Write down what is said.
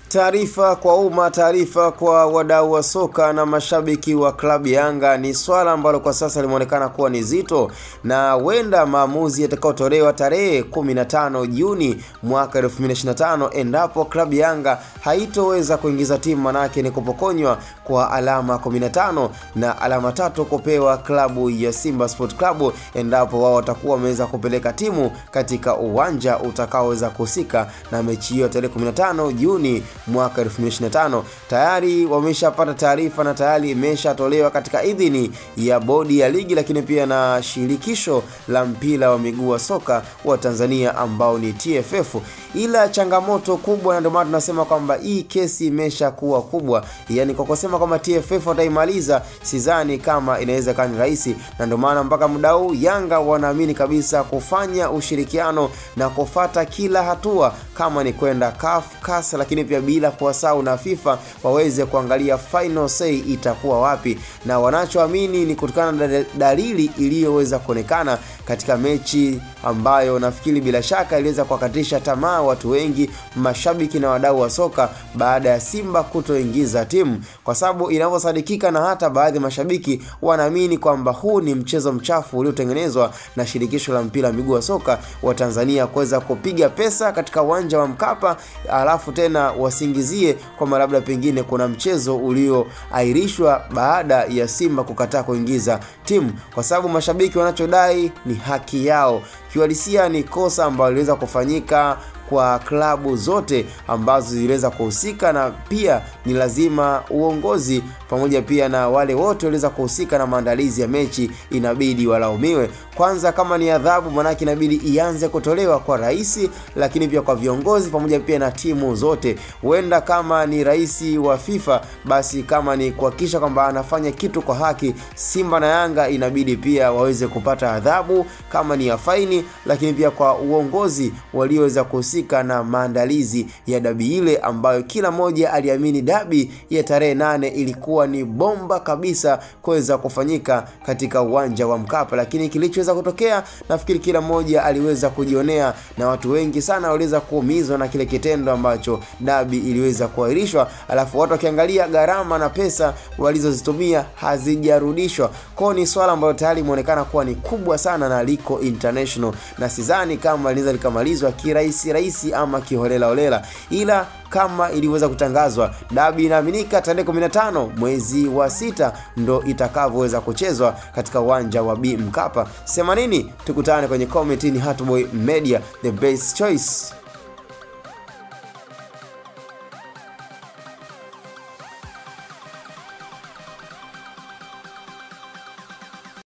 Taarifa kwa umma, taarifa kwa wadau wa soka na mashabiki wa klabu Yanga ni swala ambalo kwa sasa limeonekana kuwa ni zito, na huenda maamuzi yatakayotolewa tarehe 15 Juni mwaka 2025 endapo klabu Yanga haitoweza kuingiza timu, manake ni kupokonywa kwa alama 15 na alama 3 kupewa klabu ya Simba Sport Club endapo wao watakuwa wameweza kupeleka timu katika uwanja utakaoweza kuhusika na mechi hiyo tarehe 15 Juni mwaka 2025. Tayari wameshapata taarifa na tayari imeshatolewa katika idhini ya bodi ya ligi, lakini pia na shirikisho la mpira wa miguu wa soka wa Tanzania ambao ni TFF. Ila changamoto kubwa, na ndio maana tunasema kwamba hii kesi imeshakuwa kubwa, yani kwa kusema kwamba TFF wataimaliza, sidhani kama inaweza kuwa ni rahisi, na ndio maana mpaka muda huu Yanga wanaamini kabisa kufanya ushirikiano na kufuata kila hatua, kama ni kwenda CAS, lakini pia bila kuwasahau na FIFA waweze kuangalia final say itakuwa wapi, na wanachoamini ni kutokana na dalili iliyoweza kuonekana katika mechi ambayo nafikiri bila shaka iliweza kuwakatisha tamaa watu wengi, mashabiki na wadau wa soka, baada ya Simba kutoingiza timu, kwa sababu inavyosadikika na hata baadhi ya mashabiki wanaamini kwamba huu ni mchezo mchafu uliotengenezwa na shirikisho la mpira miguu wa soka wa Tanzania kuweza kupiga pesa katika uwanja wa Mkapa, alafu tena wasingizie kwa labda pengine kuna mchezo ulioahirishwa baada ya Simba kukataa kuingiza timu, kwa sababu mashabiki wanachodai ni haki yao. Kiuhalisia ni kosa ambalo liliweza kufanyika kwa klabu zote ambazo ziliweza kuhusika, na pia ni lazima uongozi pamoja pia na wale wote waliweza kuhusika na maandalizi ya mechi inabidi walaumiwe. Kwanza kama ni adhabu, manake inabidi ianze kutolewa kwa rais, lakini pia kwa viongozi pamoja pia na timu zote. Huenda kama ni rais wa FIFA, basi kama ni kuhakikisha kwamba anafanya kitu kwa haki, Simba na Yanga inabidi pia waweze kupata adhabu kama ni ya faini, lakini pia kwa uongozi walioweza kuhusika na maandalizi ya dabi ile ambayo kila moja aliamini dabi ya tarehe 8 ilikuwa ni bomba kabisa kuweza kufanyika katika uwanja wa Mkapa, lakini kilichoweza kutokea nafikiri kila moja aliweza kujionea, na watu wengi sana waliweza kuumizwa na kile kitendo ambacho dabi iliweza kuahirishwa, alafu watu wakiangalia gharama na pesa walizozitumia hazijarudishwa. Kwa ni swala ambalo tayari limeonekana kuwa ni kubwa sana na liko international, na sidhani kama linaweza likamalizwa kirahisi ama kiholela holela, ila kama iliweza kutangazwa dabi inaaminika tarehe 15 mwezi wa 6 ndo itakavyoweza kuchezwa katika uwanja wa Mkapa. Sema nini? Tukutane kwenye comment. Ni Hatboy Media, the best choice.